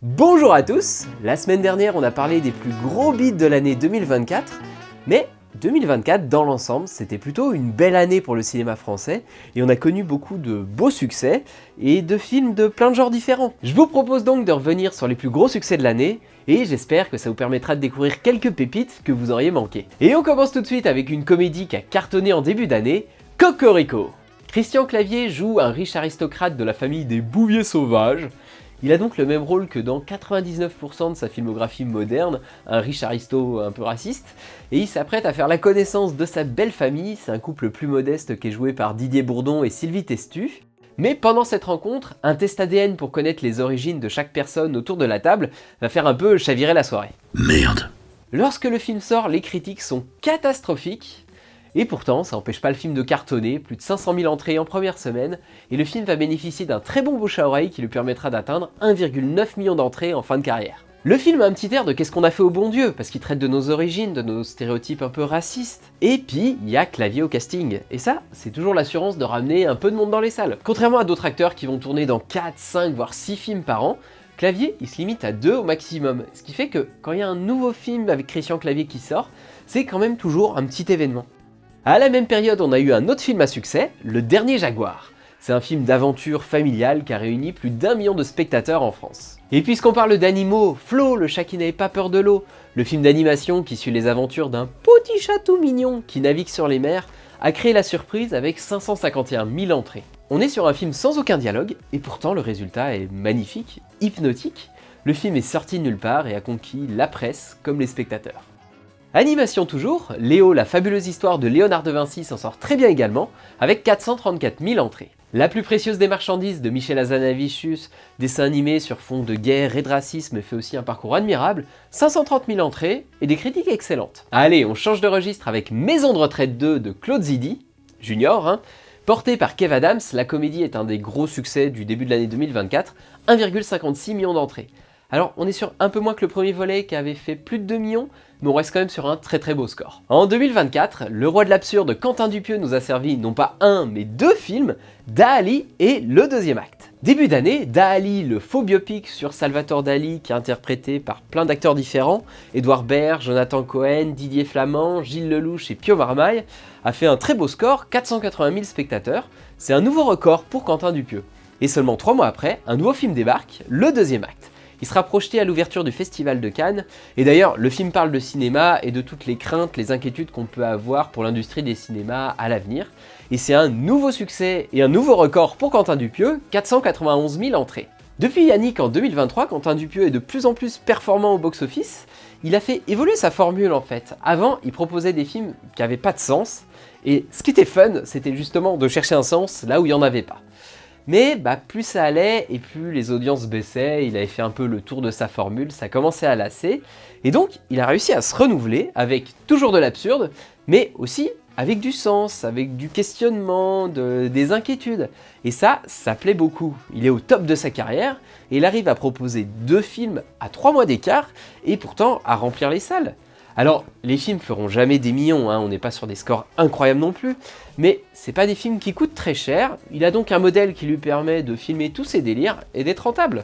Bonjour à tous. La semaine dernière, on a parlé des plus gros beats de l'année 2024, mais 2024, dans l'ensemble, c'était plutôt une belle année pour le cinéma français, et on a connu beaucoup de beaux succès, et de films de plein de genres différents. Je vous propose donc de revenir sur les plus gros succès de l'année, et j'espère que ça vous permettra de découvrir quelques pépites que vous auriez manquées. Et on commence tout de suite avec une comédie qui a cartonné en début d'année, Cocorico. Christian Clavier joue un riche aristocrate de la famille des Bouvier sauvages. Il a donc le même rôle que dans 99% de sa filmographie moderne, un riche aristo un peu raciste, et il s'apprête à faire la connaissance de sa belle famille, c'est un couple plus modeste qui est joué par Didier Bourdon et Sylvie Testu. Mais pendant cette rencontre, un test ADN pour connaître les origines de chaque personne autour de la table va faire un peu chavirer la soirée. Merde. Lorsque le film sort, les critiques sont catastrophiques. Et pourtant, ça n'empêche pas le film de cartonner, plus de 500 000 entrées en première semaine, et le film va bénéficier d'un très bon bouche à oreille qui lui permettra d'atteindre 1,9 million d'entrées en fin de carrière. Le film a un petit air de qu'est-ce qu'on a fait au bon Dieu, parce qu'il traite de nos origines, de nos stéréotypes un peu racistes. Et puis, il y a Clavier au casting, et ça, c'est toujours l'assurance de ramener un peu de monde dans les salles. Contrairement à d'autres acteurs qui vont tourner dans 4, 5, voire 6 films par an, Clavier, il se limite à 2 au maximum, ce qui fait que quand il y a un nouveau film avec Christian Clavier qui sort, c'est quand même toujours un petit événement. À la même période, on a eu un autre film à succès, Le Dernier Jaguar. C'est un film d'aventure familiale qui a réuni plus d'1 million de spectateurs en France. Et puisqu'on parle d'animaux, Flo, le chat qui n'avait pas peur de l'eau, le film d'animation qui suit les aventures d'un petit chat tout mignon qui navigue sur les mers, a créé la surprise avec 551 000 entrées. On est sur un film sans aucun dialogue, et pourtant le résultat est magnifique, hypnotique. Le film est sorti de nulle part et a conquis la presse comme les spectateurs. Animation toujours, Léo, la fabuleuse histoire de Léonard de Vinci s'en sort très bien également, avec 434 000 entrées. La plus précieuse des marchandises de Michel Hazanavicius, dessin animé sur fond de guerre et de racisme, fait aussi un parcours admirable, 530 000 entrées et des critiques excellentes. Allez, on change de registre avec Maison de retraite 2 de Claude Zidi, junior, Portée par Kev Adams, la comédie est un des gros succès du début de l'année 2024, 1,56 million d'entrées. Alors on est sur un peu moins que le premier volet qui avait fait plus de 2 millions, mais on reste quand même sur un très beau score. En 2024, le roi de l'absurde Quentin Dupieux nous a servi non pas un, mais 2 films, Dali et le deuxième acte. Début d'année, Dali, le faux biopic sur Salvatore Dali, qui est interprété par plein d'acteurs différents, Édouard Baird, Jonathan Cohen, Didier Flamand, Gilles Lelouch et Pio Marmaille, a fait un très beau score, 480 000 spectateurs. C'est un nouveau record pour Quentin Dupieux. Et seulement 3 mois après, un nouveau film débarque, le deuxième acte. Il sera projeté à l'ouverture du Festival de Cannes, et d'ailleurs le film parle de cinéma et de toutes les craintes, les inquiétudes qu'on peut avoir pour l'industrie des cinémas à l'avenir. Et c'est un nouveau succès et un nouveau record pour Quentin Dupieux, 491 000 entrées. Depuis Yannick en 2023, Quentin Dupieux est de plus en plus performant au box-office. Il a fait évoluer sa formule en fait. Avant, il proposait des films qui n'avaient pas de sens, et ce qui était fun, c'était justement de chercher un sens là où il n'y en avait pas. Mais plus ça allait et plus les audiences baissaient, il avait fait un peu le tour de sa formule, ça commençait à lasser. Et donc il a réussi à se renouveler avec toujours de l'absurde, mais aussi avec du sens, avec du questionnement, des inquiétudes. Et ça plaît beaucoup. Il est au top de sa carrière et il arrive à proposer 2 films à 3 mois d'écart et pourtant à remplir les salles. Alors, les films feront jamais des millions, on n'est pas sur des scores incroyables non plus, mais c'est pas des films qui coûtent très cher, il a donc un modèle qui lui permet de filmer tous ses délires et d'être rentable.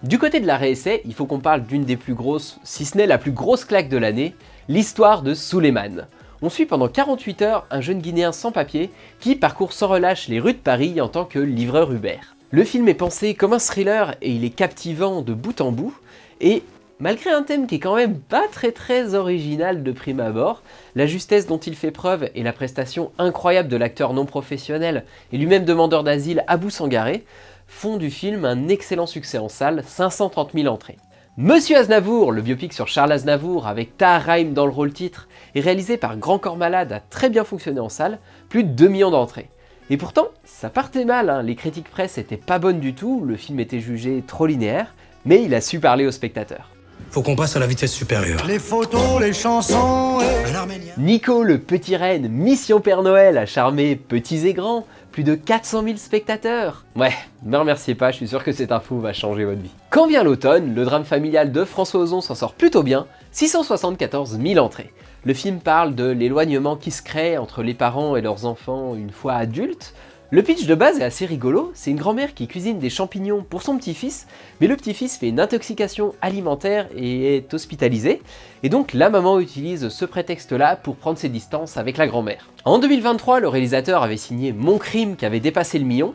Du côté de la réessai, il faut qu'on parle d'une des plus grosses, si ce n'est la plus grosse claque de l'année, l'histoire de Souleymane. On suit pendant 48 heures un jeune Guinéen sans papier qui parcourt sans relâche les rues de Paris en tant que livreur Uber. Le film est pensé comme un thriller et il est captivant de bout en bout, et malgré un thème qui est quand même pas très original de prime abord, la justesse dont il fait preuve et la prestation incroyable de l'acteur non professionnel et lui-même demandeur d'asile Abou Sangaré font du film un excellent succès en salle, 530 000 entrées. Monsieur Aznavour, le biopic sur Charles Aznavour avec Tahar Rahim dans le rôle titre, est réalisé par Grand Corps Malade, a très bien fonctionné en salle, plus de 2 millions d'entrées. Et pourtant, ça partait mal, les critiques presse étaient pas bonnes du tout, le film était jugé trop linéaire, mais il a su parler aux spectateurs. Faut qu'on passe à la vitesse supérieure. Les photos, les chansons et... Un arménien. Nico le petit renne, Mission Père Noël, a charmé petits et grands, plus de 400 000 spectateurs. Ouais, me remerciez pas, je suis sûr que cette info va changer votre vie. Quand vient l'automne, le drame familial de François Ozon s'en sort plutôt bien, 674 000 entrées. Le film parle de l'éloignement qui se crée entre les parents et leurs enfants une fois adultes, Le pitch de base est assez rigolo, c'est une grand-mère qui cuisine des champignons pour son petit-fils, mais le petit-fils fait une intoxication alimentaire et est hospitalisé, et donc la maman utilise ce prétexte-là pour prendre ses distances avec la grand-mère. En 2023, le réalisateur avait signé Mon Crime qui avait dépassé le million.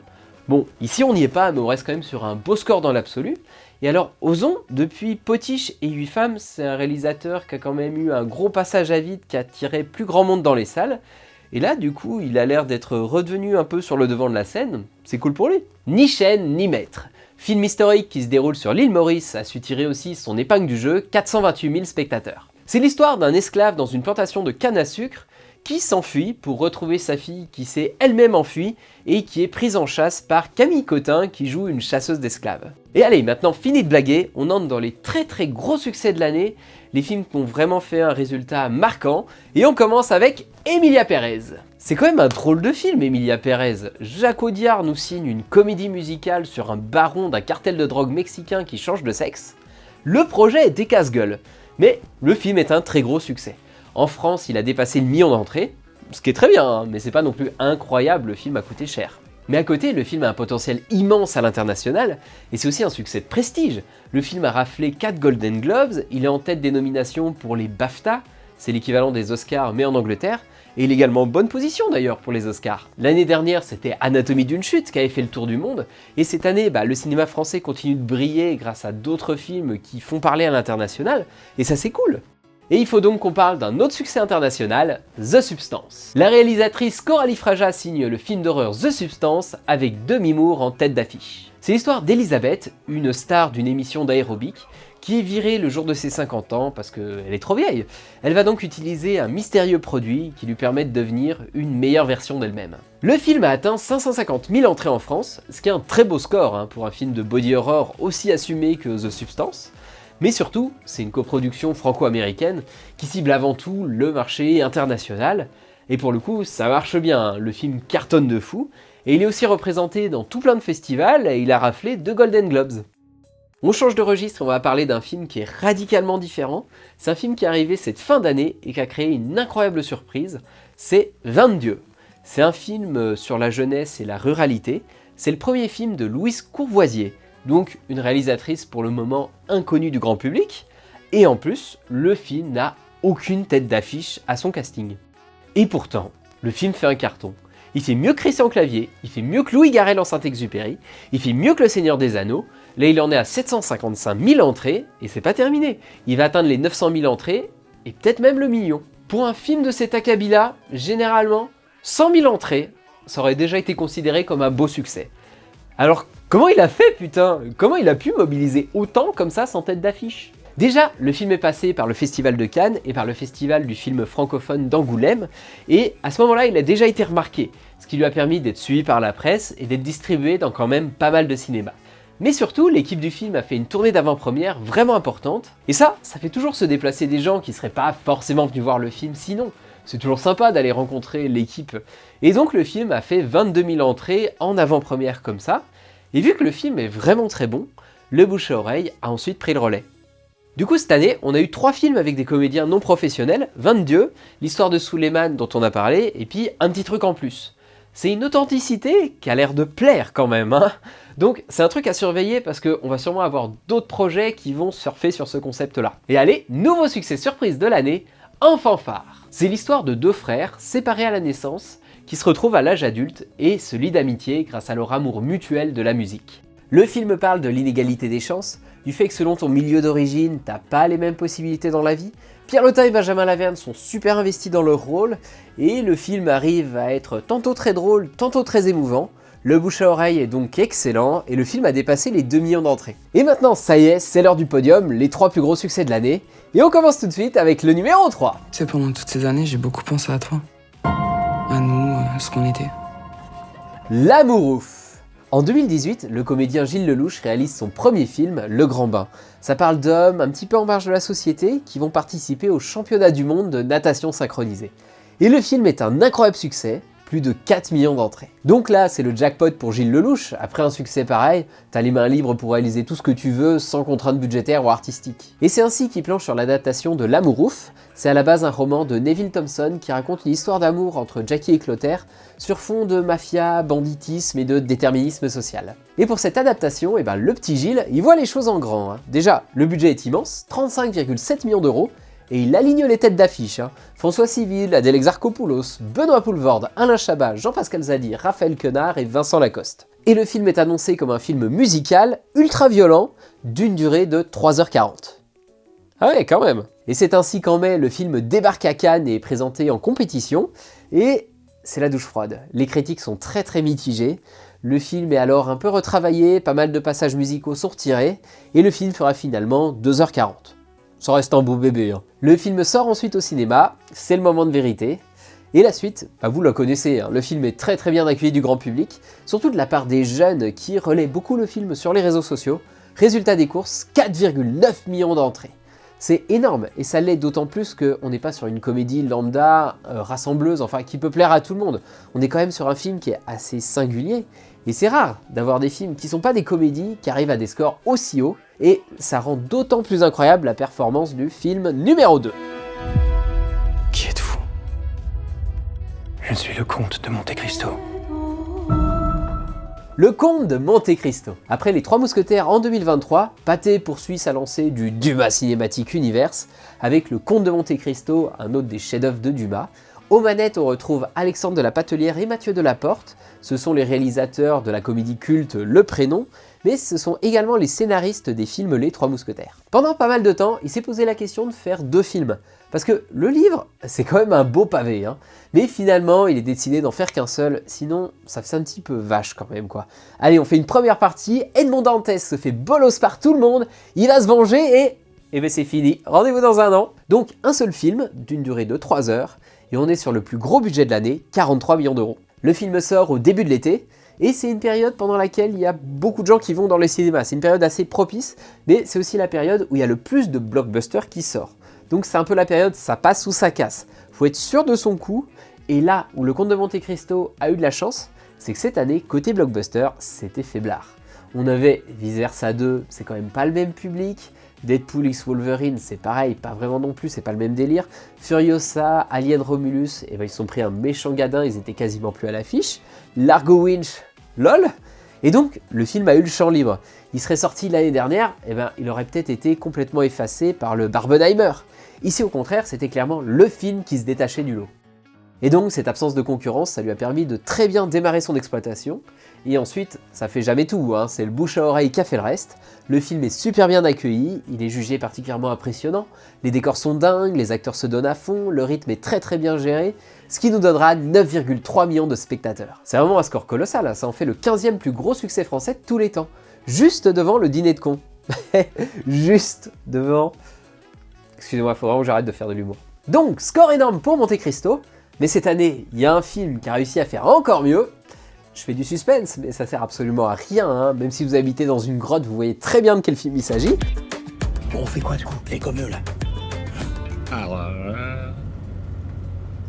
Bon, ici on n'y est pas, mais on reste quand même sur un beau score dans l'absolu. Et alors, Ozon, depuis Potiche et 8 femmes, c'est un réalisateur qui a quand même eu un gros passage à vide qui a attiré plus grand monde dans les salles. Et là, du coup, il a l'air d'être redevenu un peu sur le devant de la scène, c'est cool pour lui. Ni chaîne, ni maître. Film historique qui se déroule sur l'île Maurice a su tirer aussi son épingle du jeu, 428 000 spectateurs. C'est l'histoire d'un esclave dans une plantation de canne à sucre qui s'enfuit pour retrouver sa fille qui s'est elle-même enfuie et qui est prise en chasse par Camille Cotin qui joue une chasseuse d'esclaves. Et allez, maintenant fini de blaguer, on entre dans les très gros succès de l'année, les films qui ont vraiment fait un résultat marquant, et on commence avec Emilia Pérez. C'est quand même un drôle de film, Emilia Pérez. Jacques Audiard nous signe une comédie musicale sur un baron d'un cartel de drogue mexicain qui change de sexe. Le projet était casse-gueule, mais le film est un très gros succès. En France, il a dépassé le million d'entrées, ce qui est très bien, hein, mais c'est pas non plus incroyable, le film a coûté cher. Mais à côté, le film a un potentiel immense à l'international, et c'est aussi un succès de prestige. Le film a raflé 4 Golden Globes, il est en tête des nominations pour les BAFTA, c'est l'équivalent des Oscars mais en Angleterre, et il est également en bonne position d'ailleurs pour les Oscars. L'année dernière, c'était Anatomie d'une chute qui avait fait le tour du monde, et cette année, le cinéma français continue de briller grâce à d'autres films qui font parler à l'international, et ça c'est cool. Et il faut donc qu'on parle d'un autre succès international, The Substance. La réalisatrice Coralie Fraja signe le film d'horreur The Substance avec Demi Moore en tête d'affiche. C'est l'histoire d'Elisabeth, une star d'une émission d'aérobic, qui est virée le jour de ses 50 ans parce qu'elle est trop vieille. Elle va donc utiliser un mystérieux produit qui lui permet de devenir une meilleure version d'elle-même. Le film a atteint 550 000 entrées en France, ce qui est un très beau score pour un film de body horror aussi assumé que The Substance. Mais surtout, c'est une coproduction franco-américaine qui cible avant tout le marché international. Et pour le coup, ça marche bien, le film cartonne de fou. Et il est aussi représenté dans tout plein de festivals et il a raflé 2 Golden Globes. On change de registre, on va parler d'un film qui est radicalement différent. C'est un film qui est arrivé cette fin d'année et qui a créé une incroyable surprise. C'est Vin de Dieu. C'est un film sur la jeunesse et la ruralité. C'est le premier film de Louise Courvoisier. Donc une réalisatrice pour le moment inconnue du grand public, et en plus, le film n'a aucune tête d'affiche à son casting. Et pourtant, le film fait un carton. Il fait mieux que Christian Clavier, il fait mieux que Louis Garrel en Saint-Exupéry, il fait mieux que Le Seigneur des Anneaux, là il en est à 755 000 entrées, et c'est pas terminé. Il va atteindre les 900 000 entrées, et peut-être même le million. Pour un film de cet acabit-là, généralement, 100 000 entrées, ça aurait déjà été considéré comme un beau succès. Alors, comment il a fait, putain? Comment il a pu mobiliser autant comme ça sans tête d'affiche? Déjà, le film est passé par le Festival de Cannes et par le Festival du film francophone d'Angoulême, et à ce moment-là, il a déjà été remarqué, ce qui lui a permis d'être suivi par la presse et d'être distribué dans quand même pas mal de cinémas. Mais surtout, l'équipe du film a fait une tournée d'avant-première vraiment importante, et ça fait toujours se déplacer des gens qui seraient pas forcément venus voir le film sinon. C'est toujours sympa d'aller rencontrer l'équipe. Et donc le film a fait 22 000 entrées en avant-première comme ça. Et vu que le film est vraiment très bon, le bouche à oreille a ensuite pris le relais. Du coup cette année, on a eu 3 films avec des comédiens non professionnels, Vin de Dieu, l'histoire de Suleiman dont on a parlé, et puis un petit truc en plus. C'est une authenticité qui a l'air de plaire quand même, hein. Donc c'est un truc à surveiller parce qu'on va sûrement avoir d'autres projets qui vont surfer sur ce concept-là. Et allez, nouveau succès surprise de l'année, En fanfare. C'est l'histoire de 2 frères séparés à la naissance qui se retrouvent à l'âge adulte et se lient d'amitié grâce à leur amour mutuel de la musique. Le film parle de l'inégalité des chances, du fait que selon ton milieu d'origine, t'as pas les mêmes possibilités dans la vie. Pierre Lota et Benjamin Laverne sont super investis dans leur rôle et le film arrive à être tantôt très drôle, tantôt très émouvant. Le bouche à oreille est donc excellent et le film a dépassé les 2 millions d'entrées. Et maintenant, ça y est, c'est l'heure du podium, les 3 plus gros succès de l'année. Et on commence tout de suite avec le numéro 3. Tu sais, pendant toutes ces années, j'ai beaucoup pensé à toi. À nous, à ce qu'on était. L'amour ouf. En 2018, le comédien Gilles Lelouch réalise son premier film, Le Grand Bain. Ça parle d'hommes un petit peu en marge de la société qui vont participer au championnat du monde de natation synchronisée. Et le film est un incroyable succès, plus de 4 millions d'entrées. Donc là, c'est le jackpot pour Gilles Lellouche. Après un succès pareil, t'as les mains libres pour réaliser tout ce que tu veux sans contrainte budgétaire ou artistique. Et c'est ainsi qu'il planche sur l'adaptation de L'Amour ouf. C'est à la base un roman de Neville Thompson qui raconte l'histoire d'amour entre Jackie et Clotaire sur fond de mafia, banditisme et de déterminisme social. Et pour cette adaptation, le petit Gilles, il voit les choses en grand. Hein. Déjà, le budget est immense, 35,7 millions d'euros, et il aligne les têtes d'affiche. Hein. François Civil, Adèle Exarchopoulos, Benoît Poelvoorde, Alain Chabat, Jean-Pascal Zadi, Raphaël Quenard et Vincent Lacoste. Et le film est annoncé comme un film musical, ultra violent, d'une durée de 3h40. Ah ouais, quand même. Et c'est ainsi qu'en mai, le film débarque à Cannes et est présenté en compétition, et c'est la douche froide. Les critiques sont très mitigées, le film est alors un peu retravaillé, pas mal de passages musicaux sont retirés, et le film fera finalement 2h40. Ça reste un beau bébé. Hein. Le film sort ensuite au cinéma, c'est le moment de vérité. Et la suite, vous la connaissez, hein. Le film est très bien accueilli du grand public, surtout de la part des jeunes qui relaient beaucoup le film sur les réseaux sociaux. Résultat des courses, 4,9 millions d'entrées. C'est énorme, et ça l'est d'autant plus qu'on n'est pas sur une comédie lambda, rassembleuse, enfin qui peut plaire à tout le monde. On est quand même sur un film qui est assez singulier, et c'est rare d'avoir des films qui sont pas des comédies qui arrivent à des scores aussi hauts, et ça rend d'autant plus incroyable la performance du film numéro 2. Qui êtes-vous? Je suis le comte de Monte Cristo. Le Comte de Monte Cristo. Après Les Trois Mousquetaires en 2023, Pathé poursuit sa lancée du Dumas Cinematic Universe avec Le Comte de Monte Cristo, un autre des chefs-d'œuvre de Dumas. Aux manettes, on retrouve Alexandre de la Patelière et Mathieu Delaporte. Ce sont les réalisateurs de la comédie culte Le Prénom, mais ce sont également les scénaristes des films Les Trois Mousquetaires. Pendant pas mal de temps, il s'est posé la question de faire 2 films, parce que le livre, c'est quand même un beau pavé, hein. Mais finalement, il est décidé d'en faire qu'un seul, sinon ça fait un petit peu vache quand même, quoi. Allez, on fait une première partie, Edmond Dantès se fait bolos par tout le monde, il va se venger et c'est fini, rendez-vous dans un an. Donc un seul film, d'une durée de 3 heures, et on est sur le plus gros budget de l'année, 43 millions d'euros. Le film sort au début de l'été, et c'est une période pendant laquelle il y a beaucoup de gens qui vont dans les cinémas. C'est une période assez propice, mais c'est aussi la période où il y a le plus de blockbusters qui sortent. Donc c'est un peu la période, ça passe ou ça casse. Faut être sûr de son coup, et là où le Comte de Monte Cristo a eu de la chance, c'est que cette année, côté blockbuster, c'était faiblard. On avait Vice Versa 2, c'est quand même pas le même public. Deadpool x Wolverine, c'est pareil, pas vraiment non plus, c'est pas le même délire. Furiosa, Alien Romulus, ils se sont pris un méchant gadin, ils étaient quasiment plus à l'affiche. Largo Winch, lol. Et donc, le film a eu le champ libre. Il serait sorti l'année dernière, il aurait peut-être été complètement effacé par le Barbenheimer. Ici, au contraire, c'était clairement le film qui se détachait du lot. Et donc, cette absence de concurrence, ça lui a permis de très bien démarrer son exploitation. Et ensuite, ça fait jamais tout, hein. C'est le bouche à oreille qui a fait le reste. Le film est super bien accueilli, il est jugé particulièrement impressionnant. Les décors sont dingues, les acteurs se donnent à fond, le rythme est très bien géré, ce qui nous donnera 9,3 millions de spectateurs. C'est vraiment un score colossal, hein. Ça en fait le 15e plus gros succès français de tous les temps. Juste devant Le Dîner de cons. Juste devant... Excusez-moi, il faut vraiment que j'arrête de faire de l'humour. Donc, score énorme pour Monte Cristo, mais cette année, il y a un film qui a réussi à faire encore mieux. Je fais du suspense, mais ça sert absolument à rien, hein. Même si vous habitez dans une grotte, vous voyez très bien de quel film il s'agit. Bon, on fait quoi du coup? Les comme eux là. Alors.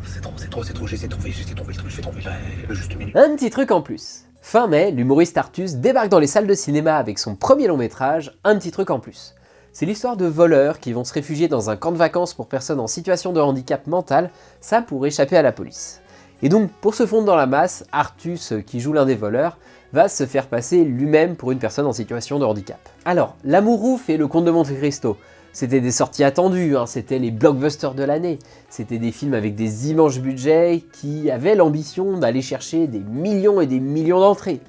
C'est trop, j'ai trouvé, je vais trouver là, juste une minute. Un petit truc en plus. Fin mai, l'humoriste Artus débarque dans les salles de cinéma avec son premier long métrage, Un petit truc en plus. C'est l'histoire de voleurs qui vont se réfugier dans un camp de vacances pour personnes en situation de handicap mental, ça pour échapper à la police. Et donc, pour se fondre dans la masse, Artus, qui joue l'un des voleurs, va se faire passer lui-même pour une personne en situation de handicap. Alors, L'Amour ouf et Le Comte de Monte Cristo, c'était des sorties attendues, hein, c'était les blockbusters de l'année, c'était des films avec des immenses budgets qui avaient l'ambition d'aller chercher des millions et des millions d'entrées.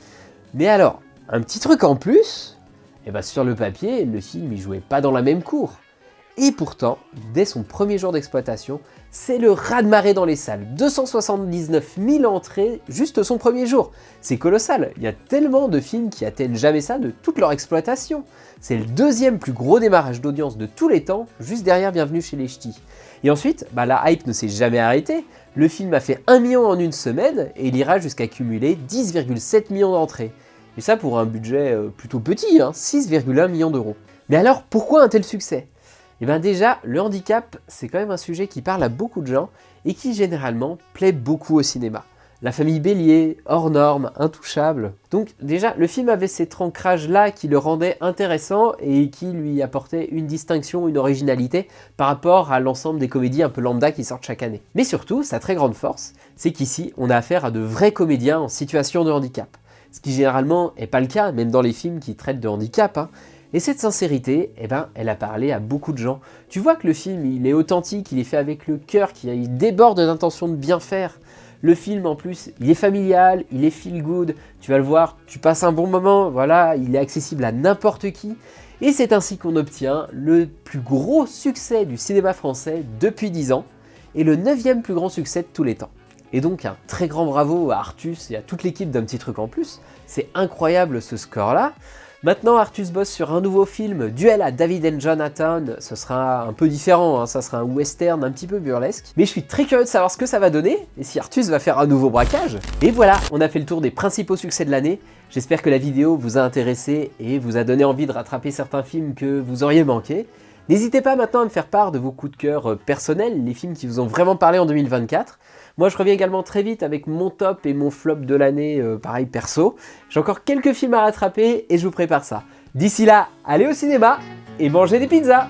Mais alors, un petit truc en plus, sur le papier, le film il jouait pas dans la même cour. Et pourtant, dès son premier jour d'exploitation, c'est le raz-de-marée dans les salles. 279 000 entrées juste son premier jour. C'est colossal, il y a tellement de films qui atteignent jamais ça de toute leur exploitation. C'est le 2e plus gros démarrage d'audience de tous les temps, juste derrière Bienvenue chez les Ch'tis. Et ensuite, la hype ne s'est jamais arrêtée. Le film a fait 1 million en une semaine et il ira jusqu'à cumuler 10,7 millions d'entrées. Et ça pour un budget plutôt petit, hein, 6,1 millions d'euros. Mais alors, pourquoi un tel succès ? Déjà, le handicap, c'est quand même un sujet qui parle à beaucoup de gens et qui généralement plaît beaucoup au cinéma. La famille Bélier, hors norme, intouchable. Donc déjà, le film avait cet ancrage-là qui le rendait intéressant et qui lui apportait une distinction, une originalité par rapport à l'ensemble des comédies un peu lambda qui sortent chaque année. Mais surtout, sa très grande force, c'est qu'ici, on a affaire à de vrais comédiens en situation de handicap. Ce qui généralement n'est pas le cas, même dans les films qui traitent de handicap, hein. Et cette sincérité, elle a parlé à beaucoup de gens. Tu vois que le film, il est authentique, il est fait avec le cœur, il déborde d'intention de bien faire. Le film, en plus, il est familial, il est feel good, tu vas le voir, tu passes un bon moment, voilà, il est accessible à n'importe qui. Et c'est ainsi qu'on obtient le plus gros succès du cinéma français depuis 10 ans, et le 9e plus grand succès de tous les temps. Et donc un très grand bravo à Artus et à toute l'équipe d'Un Petit Truc en Plus, c'est incroyable ce score-là. Maintenant, Artus bosse sur un nouveau film, Duel à David and Jonathan. Ce sera un peu différent, hein, ça sera un western un petit peu burlesque. Mais je suis très curieux de savoir ce que ça va donner, et si Artus va faire un nouveau braquage. Et voilà, on a fait le tour des principaux succès de l'année. J'espère que la vidéo vous a intéressé et vous a donné envie de rattraper certains films que vous auriez manqués. N'hésitez pas maintenant à me faire part de vos coups de cœur personnels, les films qui vous ont vraiment parlé en 2024. Moi, je reviens également très vite avec mon top et mon flop de l'année, pareil perso. J'ai encore quelques films à rattraper et je vous prépare ça. D'ici là, allez au cinéma et mangez des pizzas!